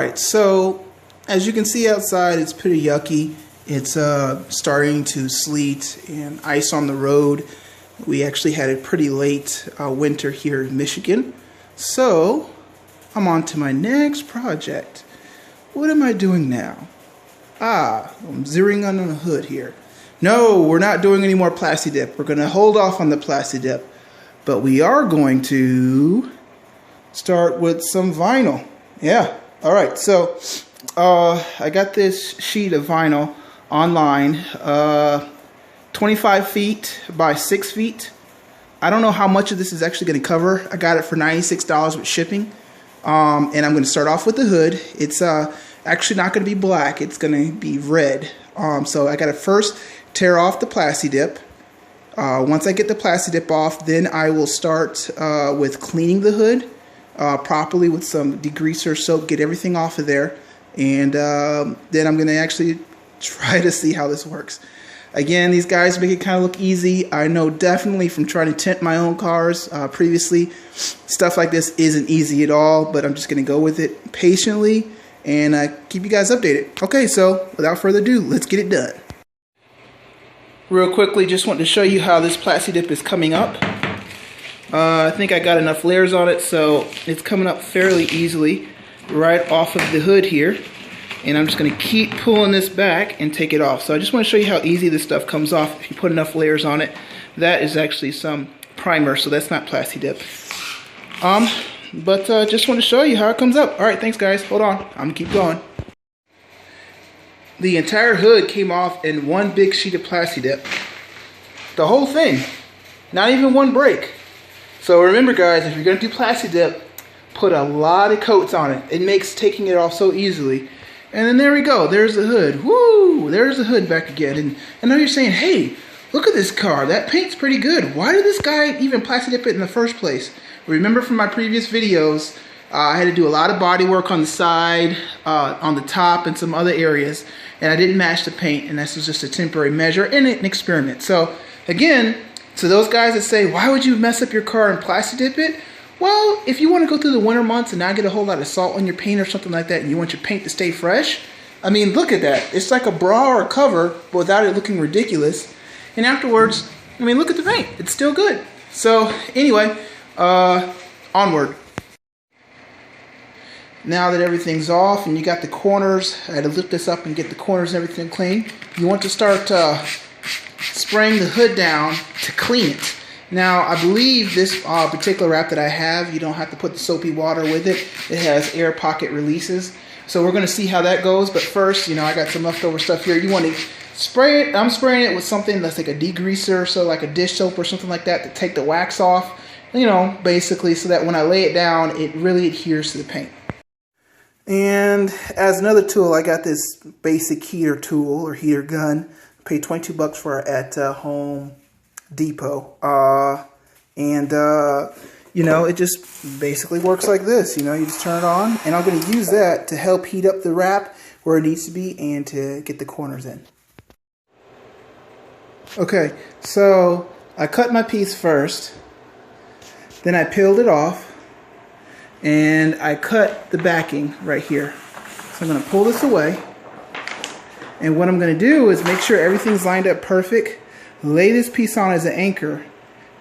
Alright, so as you can see outside, it's pretty yucky. It's starting to sleet and ice on the road. We actually had a pretty late winter here in Michigan. So I'm on to my next project. What am I doing now? I'm zeroing in on the hood here. No, we're not doing any more Plasti Dip. We're going to hold off on the Plasti Dip. But we are going to start with some vinyl. Yeah. Alright, so I got this sheet of vinyl online, 25 feet by 6 feet. I don't know how much of this is actually going to cover. I got it for $96 with shipping. And I'm going to start off with the hood. It's actually not going to be black. It's going to be red. So I got to first tear off the Plasti Dip. Once I get the Plasti Dip off, then I will start with cleaning the hood properly with some degreaser soap, get everything off of there. And then I'm going to actually try to see how this works. Again, these guys make it kind of look easy. I know definitely from trying to tint my own cars previously, stuff like this isn't easy at all, but I'm just going to go with it patiently and keep you guys updated. Okay, so without further ado, let's get it done. Real quickly, just want to show you how this Plasti Dip is coming up. I think I got enough layers on it, so it's coming up fairly easily right off of the hood here. And I'm just going to keep pulling this back and take it off. So I just want to show you how easy this stuff comes off if you put enough layers on it. That is actually some primer, so that's not Plasti Dip. But just want to show you how it comes up. Alright, thanks guys. Hold on. I'm going to keep going. The entire hood came off in one big sheet of Plasti Dip. The whole thing. Not even one break. So remember guys, if you're going to do Plasti Dip, put a lot of coats on it. It makes taking it off so easily. And then there we go. There's the hood. Woo! There's the hood back again. And I know you're saying, hey, look at this car. That paint's pretty good. Why did this guy even Plasti Dip it in the first place? Remember from my previous videos, I had to do a lot of body work on the side, on the top, and some other areas. And I didn't match the paint. And this was just a temporary measure and an experiment. So, again, to those guys that say, why would you mess up your car and Plasti Dip it? Well, if you want to go through the winter months and not get a whole lot of salt on your paint or something like that, and you want your paint to stay fresh, I mean, look at that. It's like a bra or a cover, but without it looking ridiculous. And afterwards, I mean, look at the paint. It's still good. So, anyway, onward. Now that everything's off and you got the corners, I had to lift this up and get the corners and everything clean. You want to start spraying the hood down to clean it. Now, I believe this particular wrap that I have, you don't have to put the soapy water with it. It has air pocket releases. So we're going to see how that goes. But first, I got some leftover stuff here. You want to spray it. I'm spraying it with something that's like a degreaser, so like a dish soap or something like that to take the wax off. Basically so that when I lay it down, it really adheres to the paint. And as another tool, I got this basic heater tool or heater gun. I paid $22 for it at Home Depot. It just basically works like this. You just turn it on, and I'm going to use that to help heat up the wrap where it needs to be and to get the corners in. Okay, so I cut my piece first, then I peeled it off, and I cut the backing right here. So I'm going to pull this away, and what I'm going to do is make sure everything's lined up perfect. Lay this piece on as an anchor.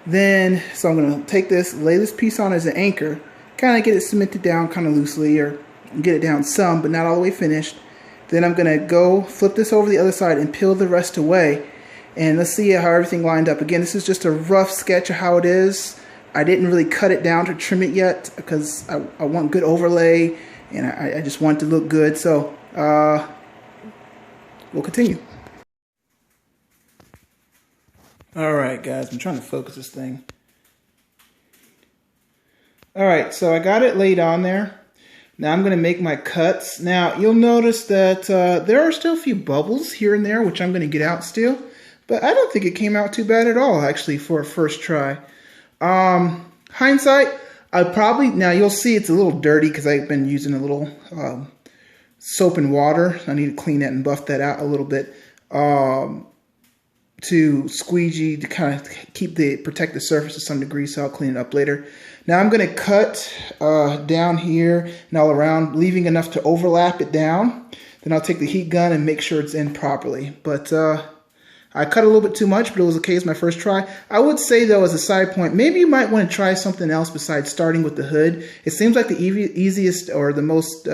So I'm going to take this, lay this piece on as an anchor, kind of get it cemented down kind of loosely, or get it down some, but not all the way finished. Then I'm going to go flip this over the other side and peel the rest away. And let's see how everything lined up. Again, this is just a rough sketch of how it is. I didn't really cut it down to trim it yet because I want good overlay, and I just want it to look good. So we'll continue. Alright guys, I'm trying to focus this thing. Alright, so I got it laid on there. Now I'm going to make my cuts. Now you'll notice that there are still a few bubbles here and there, which I'm going to get out still. But I don't think it came out too bad at all, actually, for a first try. Hindsight, now you'll see it's a little dirty because I've been using a little soap and water. I need to clean that and buff that out a little bit. To squeegee to kind of protect the surface to some degree, so I'll clean it up later. Now I'm going to cut down here and all around, leaving enough to overlap it down. Then I'll take the heat gun and make sure it's in properly. But I cut a little bit too much, but it was okay. It's my first try. I would say, though, as a side point, maybe you might want to try something else besides starting with the hood. It seems like the easiest or the most,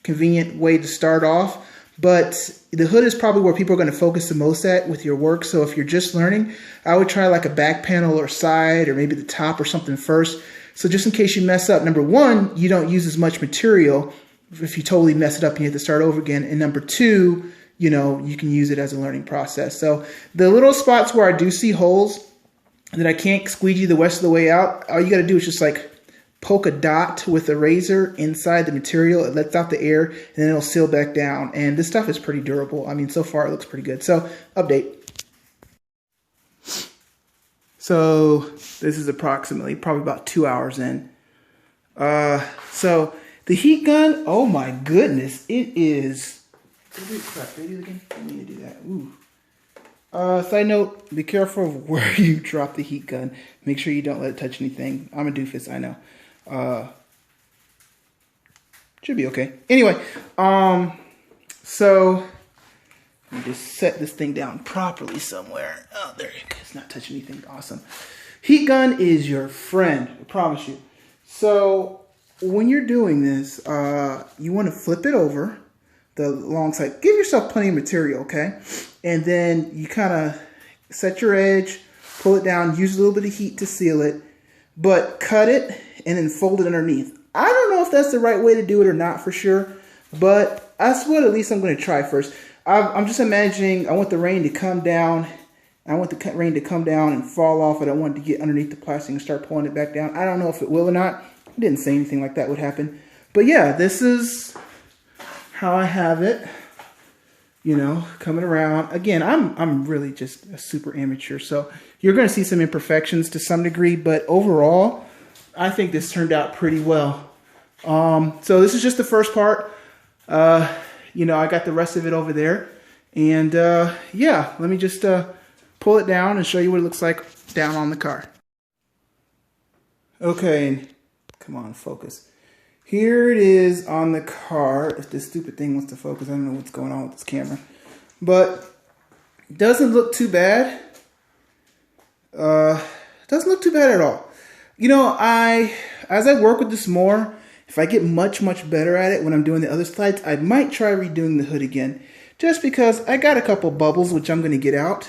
convenient way to start off. But the hood is probably where people are going to focus the most at with your work. So if you're just learning, I would try like a back panel or side or maybe the top or something first. So just in case you mess up, number one, you don't use as much material if you totally mess it up and you have to start over again. And number two, you can use it as a learning process. So the little spots where I do see holes that I can't squeegee the rest of the way out, all you got to do is just like poke a dot with a razor inside the material. It lets out the air and then it'll seal back down. And this stuff is pretty durable. I mean, so far it looks pretty good. So update. So this is approximately probably about 2 hours in. So the heat gun, oh my goodness, it is. Crap, did I do it again? I didn't mean to do that. Ooh. Side note, be careful of where you drop the heat gun. Make sure you don't let it touch anything. I'm a doofus, I know. Should be okay. Anyway, so let me just set this thing down properly somewhere. Oh, there you go. It's not touching anything. Awesome. Heat gun is your friend, I promise you. So when you're doing this, you want to flip it over the long side. Give yourself plenty of material, okay? And then you kind of set your edge, pull it down, use a little bit of heat to seal it, but cut it and then fold it underneath. I don't know if that's the right way to do it or not for sure, but that's what at least I'm going to try first. I'm just imagining I want the rain to come down. I want the rain to come down and fall off. I don't want it to get underneath the plastic and start pulling it back down. I don't know if it will or not. I didn't say anything like that would happen. But yeah, this is how I have it, coming around. Again, I'm really just a super amateur, so you're going to see some imperfections to some degree, but overall, I think this turned out pretty well. So this is just the first part. I got the rest of it over there, and yeah, let me just pull it down and show you what it looks like down on the car. Okay, come on, focus. Here it is on the car. If this stupid thing wants to focus, I don't know what's going on with this camera. But it doesn't look too bad. Doesn't look too bad at all. As I work with this more, if I get much better at it when I'm doing the other slides, I might try redoing the hood again. Just because I got a couple bubbles, which I'm going to get out.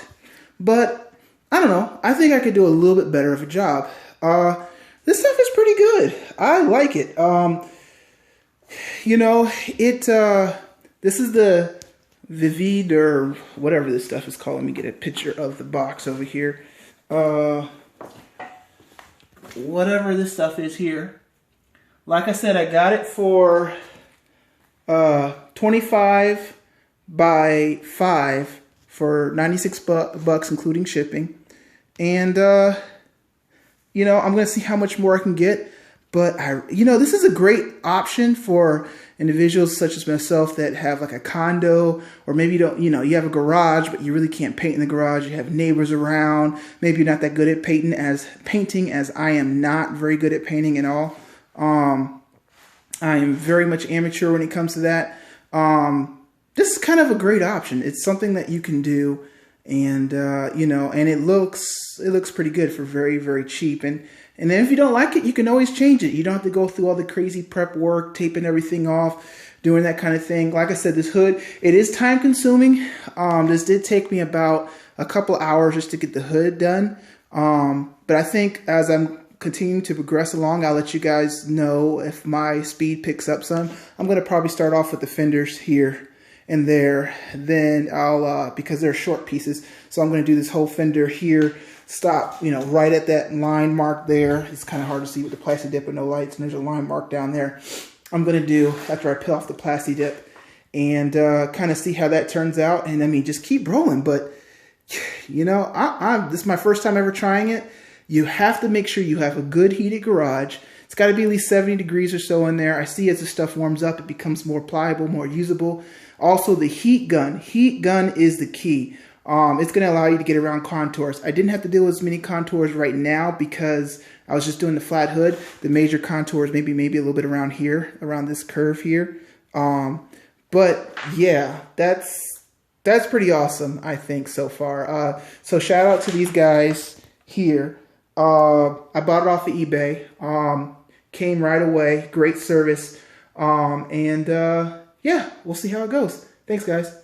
But, I don't know. I think I could do a little bit better of a job. This stuff is pretty good. I like it. This is the Vivid or whatever this stuff is called. Let me get a picture of the box over here. Whatever this stuff is here. Like I said, I got it for 25 by 5 for 96 bucks, including shipping. And, I'm going to see how much more I can get. But, this is a great option for individuals such as myself that have like a condo, or maybe you have a garage, but you really can't paint in the garage. You have neighbors around. Maybe you're not that good at painting as I am not very good at painting at all. I am very much amateur when it comes to that. This is kind of a great option. It's something that you can do. And, and it looks pretty good for very, very cheap. And then if you don't like it, you can always change it. You don't have to go through all the crazy prep work, taping everything off, doing that kind of thing. Like I said, this hood, it is time consuming. This did take me about a couple hours just to get the hood done. But I think as I'm continuing to progress along, I'll let you guys know if my speed picks up some. I'm going to probably start off with the fenders here and there. Then I'll, because they're short pieces, so I'm going to do this whole fender here. Stop, right at that line mark there. It's kind of hard to see with the plastic dip and no lights, and there's a line mark down there. I'm going to do, after I peel off the plastic dip, and kind of see how that turns out. And I mean, just keep rolling. But, this is my first time ever trying it. You have to make sure you have a good heated garage. It's got to be at least 70 degrees or so in there. I see as the stuff warms up, it becomes more pliable, more usable. Also, the heat gun. Heat gun is the key. It's going to allow you to get around contours. I didn't have to deal with as many contours right now because I was just doing the flat hood. The major contours, maybe a little bit around here, around this curve here. But yeah, that's pretty awesome, I think, so far. So shout out to these guys here. I bought it off of eBay. Came right away. Great service. Yeah, we'll see how it goes. Thanks, guys.